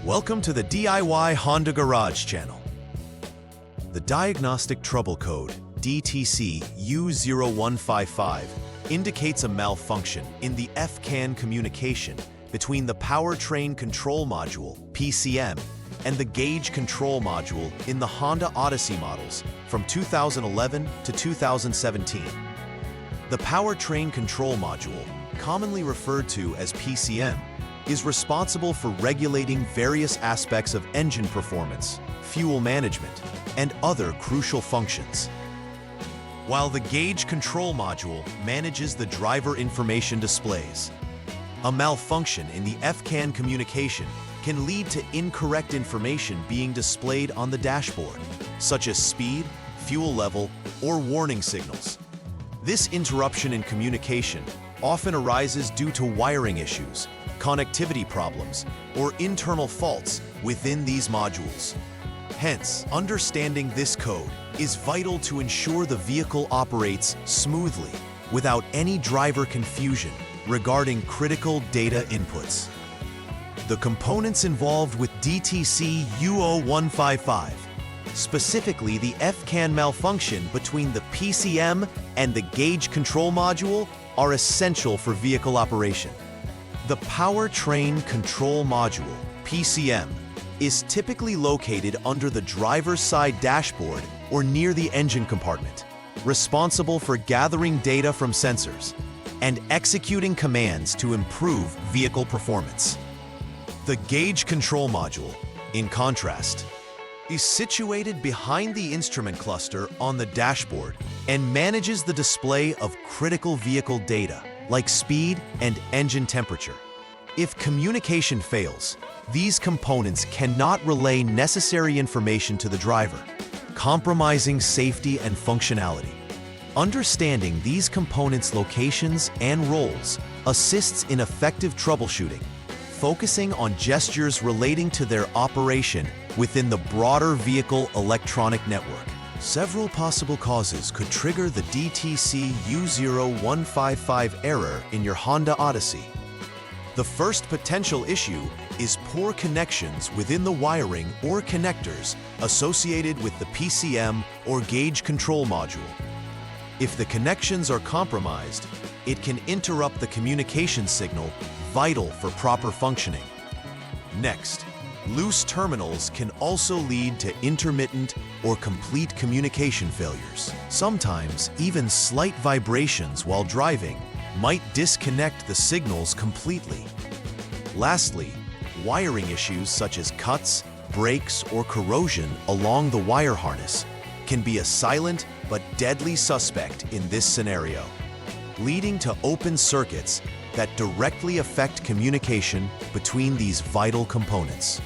Welcome to the DIY Honda Garage channel. The Diagnostic Trouble Code, DTC U0155, indicates a malfunction in the FCAN communication between the Powertrain Control Module, PCM, and the Gauge Control Module in the Honda Odyssey models from 2011 to 2017. The Powertrain Control Module, commonly referred to as PCM, is responsible for regulating various aspects of engine performance, fuel management, and other crucial functions. While the Gauge Control Module manages the driver information displays. A malfunction in the FCAN communication can lead to incorrect information being displayed on the dashboard, such as speed, fuel level, or warning signals. This interruption in communication often arises due to wiring issues, connectivity problems, or internal faults within these modules. Hence, understanding this code is vital to ensure the vehicle operates smoothly without any driver confusion regarding critical data inputs. The components involved with DTC U0155, specifically the FCAN malfunction between the PCM and the Gauge Control Module, are essential for vehicle operation. The Powertrain Control Module, PCM, is typically located under the driver's side dashboard or near the engine compartment, responsible for gathering data from sensors and executing commands to improve vehicle performance. The Gauge Control Module, in contrast, is situated behind the instrument cluster on the dashboard and manages the display of critical vehicle data like speed and engine temperature. If communication fails, these components cannot relay necessary information to the driver, compromising safety and functionality. Understanding these components' locations and roles assists in effective troubleshooting, focusing on gestures relating to their operation within the broader vehicle electronic network. Several possible causes could trigger the DTC U0155 error in your Honda Odyssey. The first potential issue is poor connections within the wiring or connectors associated with the PCM or Gauge Control Module. If the connections are compromised, it can interrupt the communication signal vital for proper functioning. Next, loose terminals can also lead to intermittent or complete communication failures. Sometimes, even slight vibrations while driving might disconnect the signals completely. Lastly, wiring issues such as cuts, breaks, or corrosion along the wire harness can be a silent but deadly suspect in this scenario, leading to open circuits that directly affect communication between these vital components.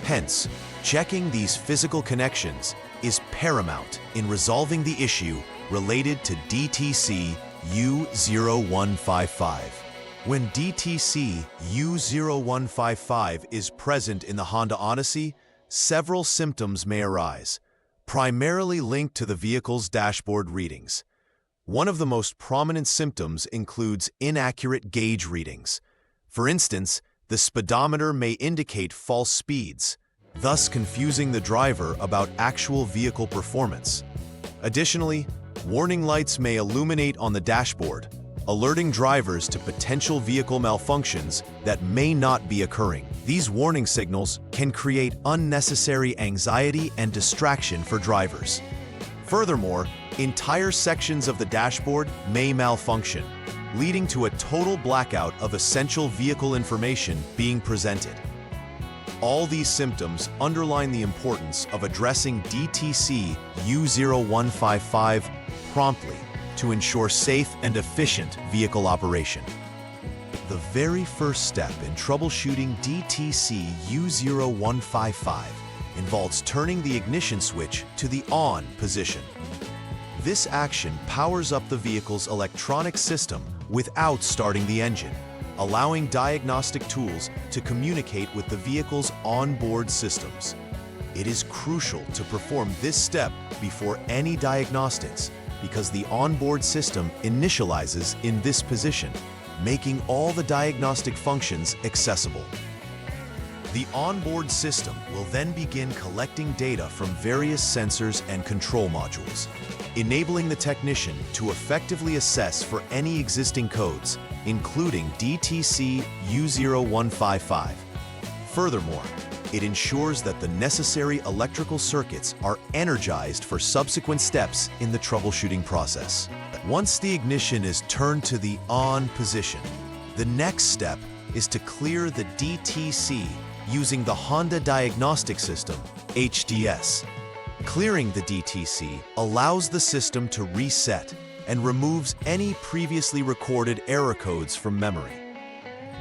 Hence, checking these physical connections is paramount in resolving the issue related to DTC U0155. When DTC U0155 is present in the Honda Odyssey, several symptoms may arise, primarily linked to the vehicle's dashboard readings. One of the most prominent symptoms includes inaccurate gauge readings. For instance, the speedometer may indicate false speeds, thus confusing the driver about actual vehicle performance. Additionally, warning lights may illuminate on the dashboard, alerting drivers to potential vehicle malfunctions that may not be occurring. These warning signals can create unnecessary anxiety and distraction for drivers. Furthermore, entire sections of the dashboard may malfunction, leading to a total blackout of essential vehicle information being presented. All these symptoms underline the importance of addressing DTC U0155 promptly to ensure safe and efficient vehicle operation. The very first step in troubleshooting DTC U0155 involves turning the ignition switch to the on position. This action powers up the vehicle's electronic system without starting the engine, allowing diagnostic tools to communicate with the vehicle's onboard systems. It is crucial to perform this step before any diagnostics because the onboard system initializes in this position, making all the diagnostic functions accessible. The onboard system will then begin collecting data from various sensors and control modules, enabling the technician to effectively assess for any existing codes, including DTC U0155. Furthermore, it ensures that the necessary electrical circuits are energized for subsequent steps in the troubleshooting process. Once the ignition is turned to the on position, the next step is to clear the DTC using the Honda Diagnostic System, HDS. Clearing the DTC allows the system to reset and removes any previously recorded error codes from memory.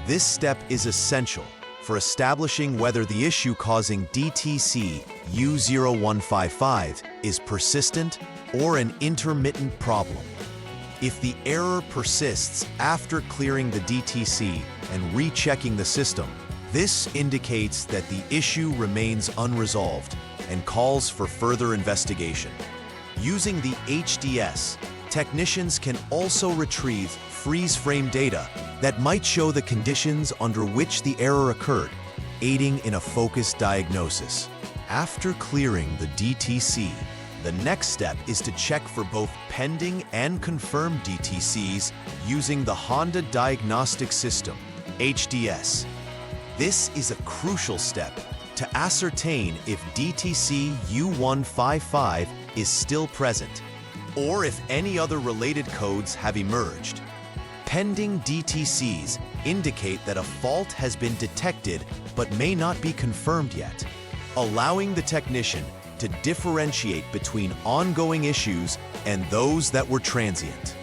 This step is essential for establishing whether the issue causing DTC U0155 is persistent or an intermittent problem. If the error persists after clearing the DTC and rechecking the system, this indicates that the issue remains unresolved and calls for further investigation. Using the HDS, technicians can also retrieve freeze frame data that might show the conditions under which the error occurred, aiding in a focused diagnosis. After clearing the DTC, the next step is to check for both pending and confirmed DTCs using the Honda Diagnostic System, HDS. This is a crucial step to ascertain if DTC U0155 is still present, or if any other related codes have emerged. Pending DTCs indicate that a fault has been detected but may not be confirmed yet, allowing the technician to differentiate between ongoing issues and those that were transient.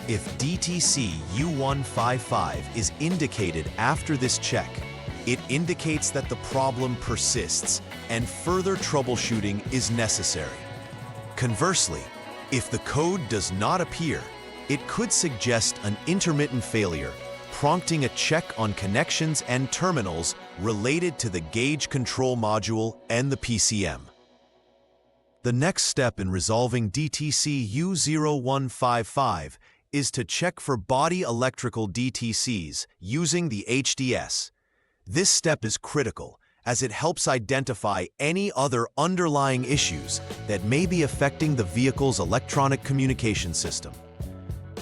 If DTC U0155 is indicated after this check, it indicates that the problem persists and further troubleshooting is necessary. Conversely, if the code does not appear, it could suggest an intermittent failure, prompting a check on connections and terminals related to the gauge control module and the PCM. The next step in resolving DTC U0155 is to check for body electrical DTCs using the HDS. This step is critical as it helps identify any other underlying issues that may be affecting the vehicle's electronic communication system.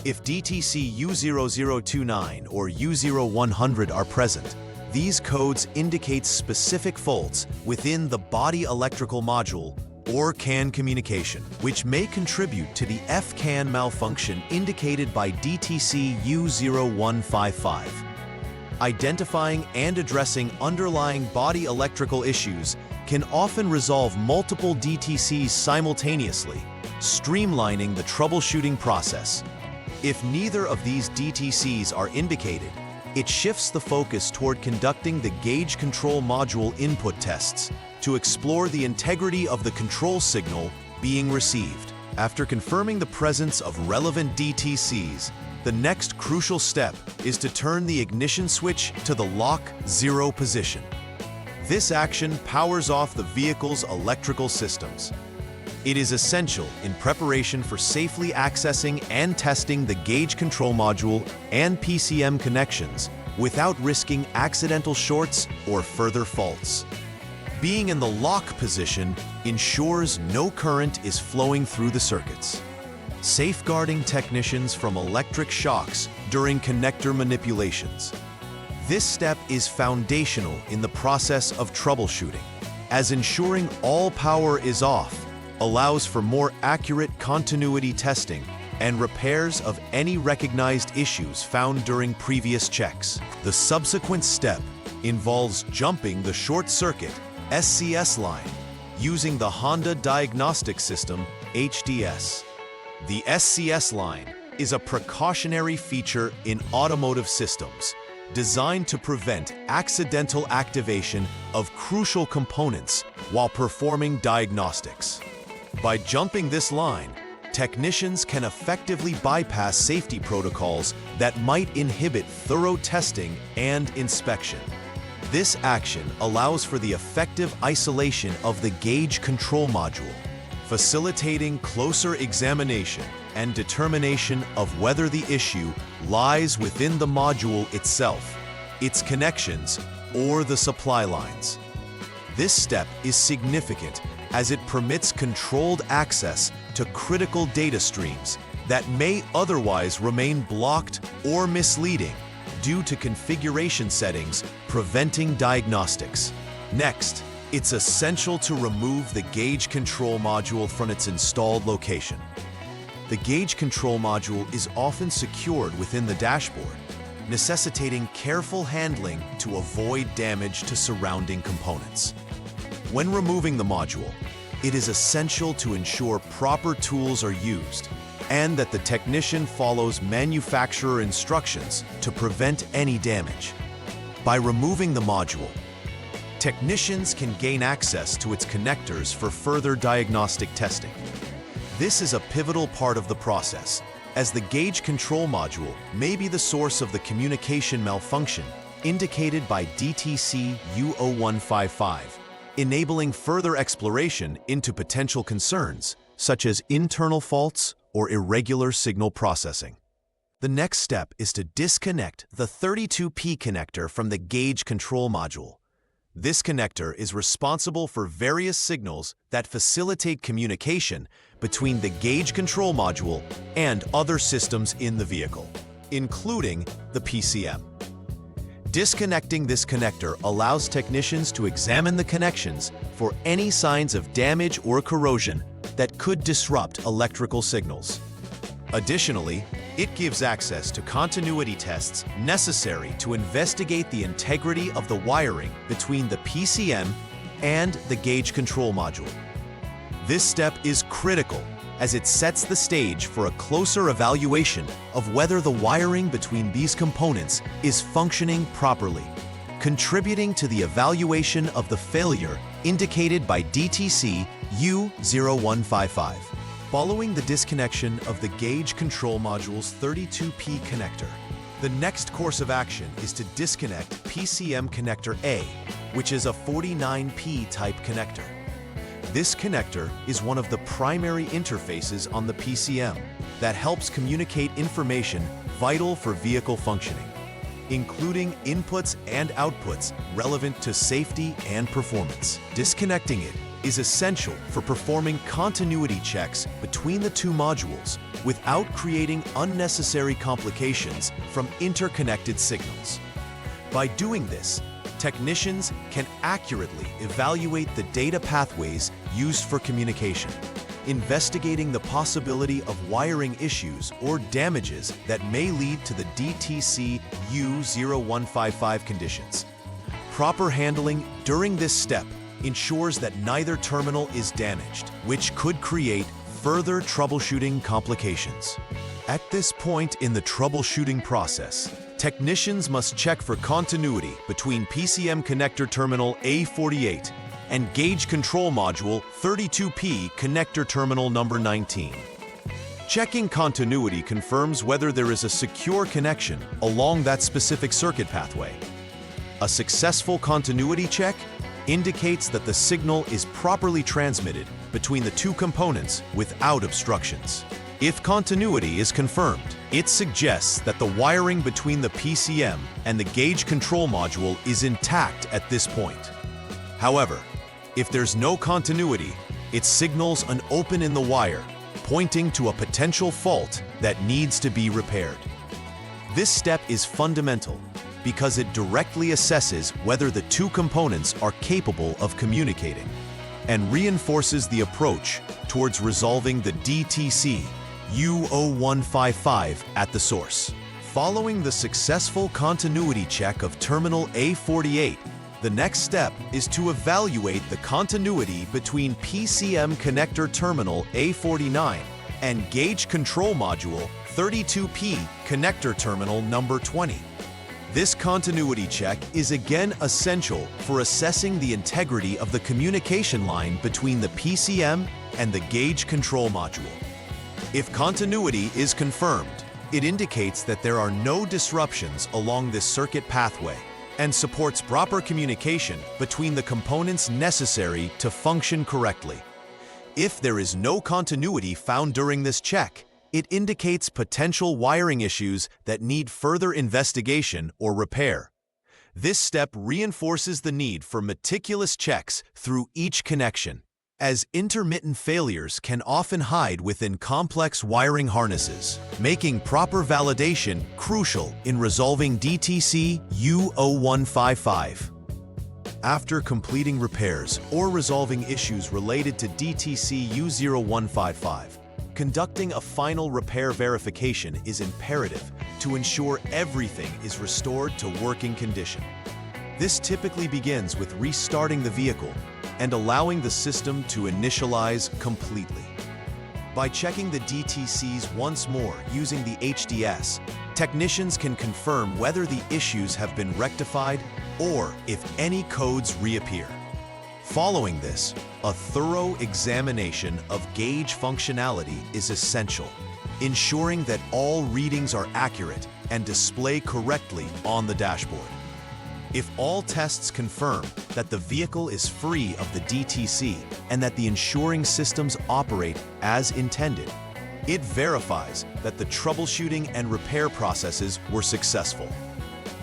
If DTC U0029 or U0100 are present, these codes indicate specific faults within the body electrical module or CAN communication, which may contribute to the FCAN malfunction indicated by DTC U0155. Identifying and addressing underlying body electrical issues can often resolve multiple DTCs simultaneously, streamlining the troubleshooting process. If neither of these DTCs are indicated, it shifts the focus toward conducting the gauge control module input tests to explore the integrity of the control signal being received. After confirming the presence of relevant DTCs, the next crucial step is to turn the ignition switch to the lock 0 position. This action powers off the vehicle's electrical systems. It is essential in preparation for safely accessing and testing the gauge control module and PCM connections without risking accidental shorts or further faults. Being in the lock position ensures no current is flowing through the circuits, safeguarding technicians from electric shocks during connector manipulations. This step is foundational in the process of troubleshooting, as ensuring all power is off allows for more accurate continuity testing and repairs of any recognized issues found during previous checks. The subsequent step involves jumping the short circuit SCS line using the Honda Diagnostic System, HDS. The SCS line is a precautionary feature in automotive systems designed to prevent accidental activation of crucial components while performing diagnostics. By jumping this line, technicians can effectively bypass safety protocols that might inhibit thorough testing and inspection. This action allows for the effective isolation of the gauge control module, facilitating closer examination and determination of whether the issue lies within the module itself, its connections, or the supply lines. This step is significant as it permits controlled access to critical data streams that may otherwise remain blocked or misleading due to configuration settings preventing diagnostics. Next, it's essential to remove the gauge control module from its installed location. The gauge control module is often secured within the dashboard, necessitating careful handling to avoid damage to surrounding components. When removing the module, it is essential to ensure proper tools are used and that the technician follows manufacturer instructions to prevent any damage. By removing the module, technicians can gain access to its connectors for further diagnostic testing. This is a pivotal part of the process, as the gauge control module may be the source of the communication malfunction indicated by DTC U0155, enabling further exploration into potential concerns such as internal faults or irregular signal processing. The next step is to disconnect the 32P connector from the gauge control module. This connector is responsible for various signals that facilitate communication between the gauge control module and other systems in the vehicle, including the PCM. Disconnecting this connector allows technicians to examine the connections for any signs of damage or corrosion that could disrupt electrical signals. Additionally, it gives access to continuity tests necessary to investigate the integrity of the wiring between the PCM and the gauge control module. This step is critical as it sets the stage for a closer evaluation of whether the wiring between these components is functioning properly, contributing to the evaluation of the failure indicated by DTC U0155. Following the disconnection of the gauge control module's 32P connector, the next course of action is to disconnect PCM connector A, which is a 49P type connector. This connector is one of the primary interfaces on the PCM that helps communicate information vital for vehicle functioning, including inputs and outputs relevant to safety and performance. Disconnecting it is essential for performing continuity checks between the two modules without creating unnecessary complications from interconnected signals. By doing this, technicians can accurately evaluate the data pathways used for communication, investigating the possibility of wiring issues or damages that may lead to the DTC U0155 conditions. Proper handling during this step ensures that neither terminal is damaged, which could create further troubleshooting complications. At this point in the troubleshooting process, technicians must check for continuity between PCM connector terminal A48 and gauge control module 32P connector terminal number 19. Checking continuity confirms whether there is a secure connection along that specific circuit pathway. A successful continuity check indicates that the signal is properly transmitted between the two components without obstructions. If continuity is confirmed, it suggests that the wiring between the PCM and the gauge control module is intact at this point. However, if there's no continuity, it signals an open in the wire, pointing to a potential fault that needs to be repaired. This step is fundamental because it directly assesses whether the two components are capable of communicating and reinforces the approach towards resolving the DTC U0155 at the source. Following the successful continuity check of terminal A48, the next step is to evaluate the continuity between PCM connector terminal A49 and gauge control module 32P connector terminal number 20. This continuity check is again essential for assessing the integrity of the communication line between the PCM and the gauge control module. If continuity is confirmed, it indicates that there are no disruptions along this circuit pathway and supports proper communication between the components necessary to function correctly. If there is no continuity found during this check, it indicates potential wiring issues that need further investigation or repair. This step reinforces the need for meticulous checks through each connection, as intermittent failures can often hide within complex wiring harnesses, making proper validation crucial in resolving DTC U0155. After completing repairs or resolving issues related to DTC U0155, conducting a final repair verification is imperative to ensure everything is restored to working condition. This typically begins with restarting the vehicle and allowing the system to initialize completely. By checking the DTCs once more using the HDS, technicians can confirm whether the issues have been rectified or if any codes reappear. Following this, a thorough examination of gauge functionality is essential, ensuring that all readings are accurate and display correctly on the dashboard. If all tests confirm that the vehicle is free of the DTC and that the insuring systems operate as intended, it verifies that the troubleshooting and repair processes were successful.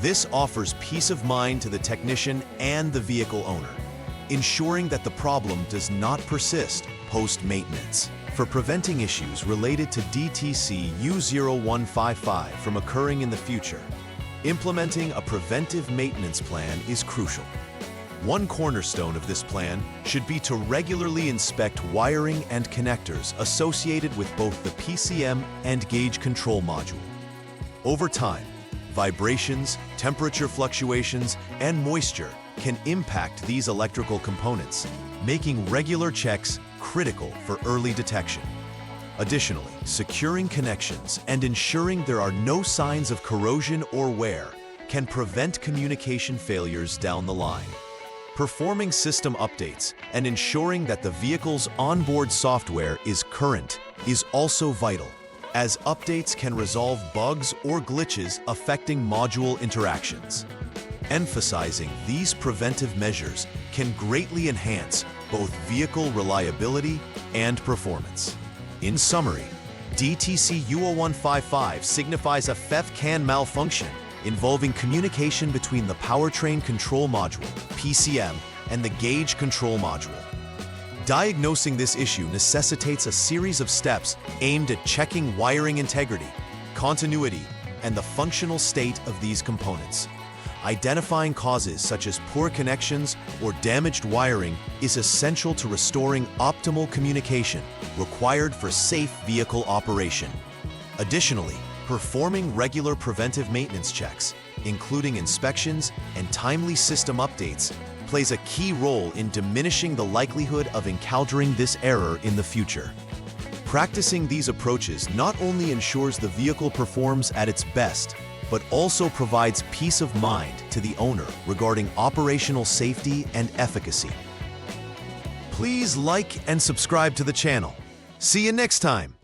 This offers peace of mind to the technician and the vehicle owner, ensuring that the problem does not persist post-maintenance. For preventing issues related to DTC U0155 from occurring in the future, implementing a preventive maintenance plan is crucial. One cornerstone of this plan should be to regularly inspect wiring and connectors associated with both the PCM and Gauge control module. Over time, vibrations, temperature fluctuations, and moisture can impact these electrical components, making regular checks critical for early detection. Additionally, securing connections and ensuring there are no signs of corrosion or wear can prevent communication failures down the line. Performing system updates and ensuring that the vehicle's onboard software is current is also vital, as updates can resolve bugs or glitches affecting module interactions. Emphasizing these preventive measures can greatly enhance both vehicle reliability and performance. In summary, DTC U0155 signifies a FEF-CAN malfunction involving communication between the Powertrain Control Module, PCM, and the Gauge control module. Diagnosing this issue necessitates a series of steps aimed at checking wiring integrity, continuity, and the functional state of these components. Identifying causes such as poor connections or damaged wiring is essential to restoring optimal communication required for safe vehicle operation. Additionally, performing regular preventive maintenance checks, including inspections and timely system updates, plays a key role in diminishing the likelihood of encountering this error in the future. Practicing these approaches not only ensures the vehicle performs at its best, but also provides peace of mind to the owner regarding operational safety and efficacy. Please like and subscribe to the channel. See you next time.